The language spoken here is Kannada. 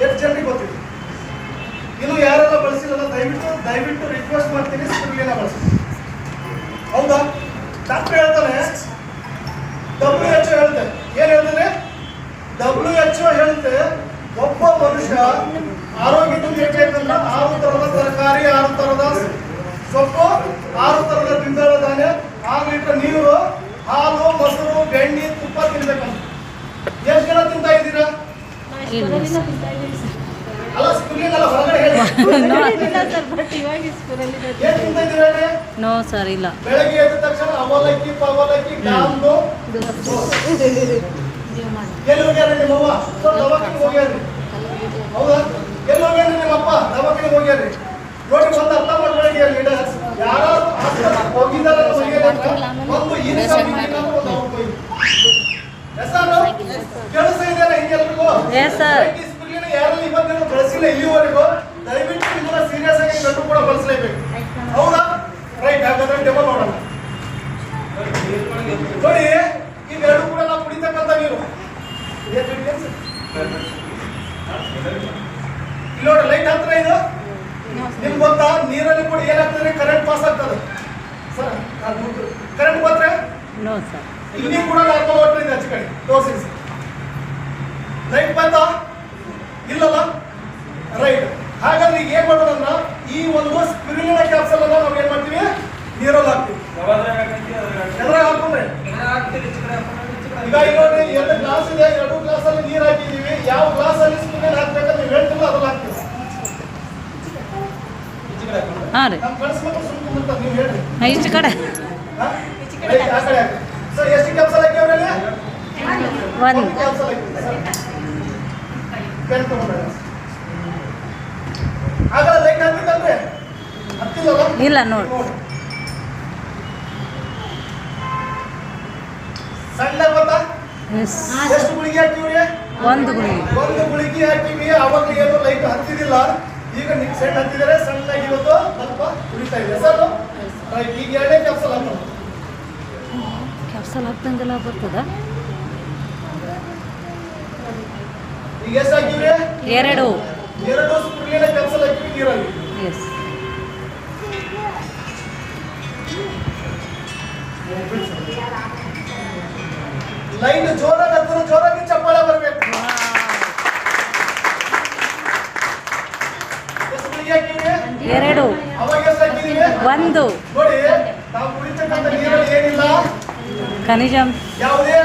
ಎಷ್ಟು ಜನರಿಗೆ ಗೊತ್ತಿದೆ? ಇನ್ನು ಯಾರೆಲ್ಲ ಬಳಸಿಲ್ಲ ದಯವಿಟ್ಟು ರಿಕ್ವೆಸ್ಟ್ ಮಾಡ್ತೀನಿ, ಸ್ಪಿರುಲಿನಾ ಬಳಸಿ. ಹೌದಾ? ಡಾಕ್ಟರ್ ಹೇಳ್ತಾನೆ, WHO ಹೇಳುತ್ತೆ, ಏನ್ ಹೇಳ್ತಾನೆ? WHO ಹೇಳುತ್ತೆ, ಒಬ್ಬ ಮನುಷ್ಯ ಆರೋಗ್ಯದಿಂದ ಇರಬೇಕಂದ್ರೆ 6 ತರದ ತರಕಾರಿ, 6 ತರದ ಸೊಪ್ಪು, 6 ತರದ ದ್ವಿದಳ ಧಾನ್ಯ, 6 ಲೀಟರ್ ನೀರು, ಹಾಲು, ಮೊಸರು, ಬೆಣ್ಣೆ, ತುಪ್ಪ ತಿನ್ಬೇಕಂತ. ಎಷ್ಟು ಜನ ತಿಂತಾ ಇದ್ದೀರಾ? ಅಲ್ಲ, ಸ್ಕೂಲಿನ ಹೊರಗಡೆ ಹೇಳಿ. ಏನ್ ತಿಂತಾ ಇದ್ದೀರಾ? ನೋ ಸರ್, ಇಲ್ಲ. ಬೆಳಗ್ಗೆ ಎದ್ದ ತಕ್ಷಣ ಅವಲಕ್ಕಿ, ಪವಲಕ್ಕಿ, ಗಾಂದು. ಎಲ್ಲಿ ಹೋಗ್ಯಾರ ನಿಮ್ಮವ್ವ? ದವಾಖಾನೆಗೆ ಹೋಗ್ಯಾರ್ರಿ. ಹೌದಾ? ಎಲ್ಲಿ ಹೋಗ್ಯಾರ ನಿಮ್ಮಪ್ಪ? ದವಾಖಾನೆಗೆ ಹೋಗ್ಯಾರ್ರಿ. ನೋಡಿ, ಒಂದು ಅರ್ಥ ಮಾಡ್ಕೊಳ್ಳಿ, ಲೀಡರ್ಸ್ ಯಾರು ಹೋಗಿದ್ದಾರೆ ಒಂದು ಕೆಲಸ ಇದೆಯಲ್ಲ ಹಿಂಗೆಲ್ರಿಗೂ. ಯಾರಲ್ಲಿ ಇವತ್ತಿನ ಬಳಸಿಲ್ಲ ಇಲ್ಲಿವರೆಗೂ, ದಯವಿಟ್ಟು ನಿಮ್ಮನ್ನ ಸೀರಿಯಸ್ ಆಗಿ ಗಂಟು ಕೂಡ ಬಳಸಲೇಬೇಕು. ಹೌದಾ? ರೈಟ್. ಹಾಗಾದ್ರೆ ಡೆಮೋ ನೋಡೋಣ. ನೋಡಿ, ಇವೆರಡು ಕೂಡ ನಾವು ಕುಡಿತಕ್ಕಂಥ ನೀರು. ಇಲ್ಲಿ ನೋಡಿ, ಲೈಟ್ ಹತ್ರ ಇದು ನಿಮ್ಗೆ ಗೊತ್ತಾ? ನೀರಲ್ಲಿ ಕೂಡ ಏನಾಗ್ತದೆ? ಕರೆಂಟ್ ಪಾಸ್ ಆಗ್ತದೆ. ಸರ್, ಕರೆಂಟ್ ಬಂದ್ರೆ ನೋ ಸರ್. ಇಲ್ಲಿ ಕೂಡ ನಾರ್ಮಲ್ ವಾಟರ್ ಇದೆ, ಆಚೆ ಕಡೆ ತೋರಿಸಿ. ಲೈಟ್ ಬಂತಾ? ಇಲ್ಲಲ್ಲ. ರೈಟ್. ಹಾಗಾದ್ರೆ ಈಗ ಏನ್ ಮಾಡೋಣ? ಈ ಒಂದು ಸ್ಪಿರುಲಿನಾ ಕ್ಯಾಪ್ಸಲ್ ಅನ್ನ ನಾವು ಏನ್ ಮಾಡ್ತೀವಿ? ನೀರಲ್ಲಿ ಹಾಕ್ತೀವಿ. ಎದ್ರಾಗ ಹಾಕೊಂಡ್ರೆ ಈಗ ನೋಡಿ, 2 ಗ್ಲಾಸ್ ಇದೆ, 2 ಗ್ಲಾಸ್ ಅಲ್ಲಿ ನೀರು ಹಾಕಿದೀವಿ. ಯಾವ ಗ್ಲಾಸ್ ಅಲ್ಲಿ ಸ್ಪಿರುಲಿನಾ ಹಾಕ್ಬೇಕಂತ ನೀವು ಹೇಳ್ತಿಲ್ಲ, ಅದ್ರಲ್ಲಿ ಹಾಕ್ತೀವಿ. ಹಾಂ ರೀ, ನಮ್ಮ ಕಳಿಸ್ಬೇಕು ಸುಮ್ಮನೆ ನೀವು ಹೇಳ್ರಿ. ಇಷ್ಟು ಕಡೆ ಸರ್, ಎಷ್ಟು ಕ್ಯಾಪ್ಸಲ್ ಹಾಕಿವ್ರಲ್ಲಿ? 1 ಕ್ಯಾಪ್ಸಲ್ ಹಾಕಿವಿ. ಆಗಲ್ಲ, ಲೈಟ್ ಹಾಕ್ಬೇಕಂದ್ರೆ ಹತ್ತಿಲ್ಲಲ್ಲ? ಇಲ್ಲ ನೋಡಿ. ಸಣ್ಣ ಗೊತ್ತಾ? ಎಸ್, ಎಷ್ಟು ಗುಳಿಗೆ ಹಾಕಿವ್ರಿ? 1 ಗುಳಿಗೆ. 1 ಗುಳಿಗೆ ಹಾಕಿವಿ. ಅವಾಗ ಏನು ಲೈಟ್ ಹತ್ತಿದಿಲ್ಲ. ಈಗ ಸೆಟ್ ಹತ್ತಿದರೆ, ಸಣ್ಣಾಗಿ ಇವತ್ತು ಸ್ವಲ್ಪ ಉಳಿತಾ ಇದೆ ಸರ್. ರೈಟ್. ಈಗ 2ನೇ ಕ್ಯಾಪ್ಸಲ್ ಹಾಕೋಣ. ಕ್ಯಾಪ್ಸಲ್ ಹಾಕ್ದಂಗೆಲ್ಲ ಬರ್ತದ? ಈಗ ಎಷ್ಟು ಹಾಕಿವ್ರಿ? 2 ಸ್ಪಿರುಲಿನಾ ಕ್ಯಾಪ್ಸಲ್ ಹಾಕಿವಿ ನೀರಲ್ಲಿ. ಎಸ್. ಲೈಟ್ ಜೋರಾಗಿ ಹತ್ತಿರ, ಜೋರಾಗಿ ಚಪ್ಪಾಳೆ ಬರಬೇಕು. ಎಷ್ಟು ಗುಳಿಗೆ ಹಾಕಿವಿ? 2. ಅವಾಗ ಎಷ್ಟು ಹಾಕಿದೀವಿ? 1. ನೋಡಿ, ನಾವು ಕುಡಿತಕ್ಕಂಥ ನೀರಲ್ಲಿ ಏನಿಲ್ಲ, ಖನಿಜಾಂಶ, ಯಾವುದೇ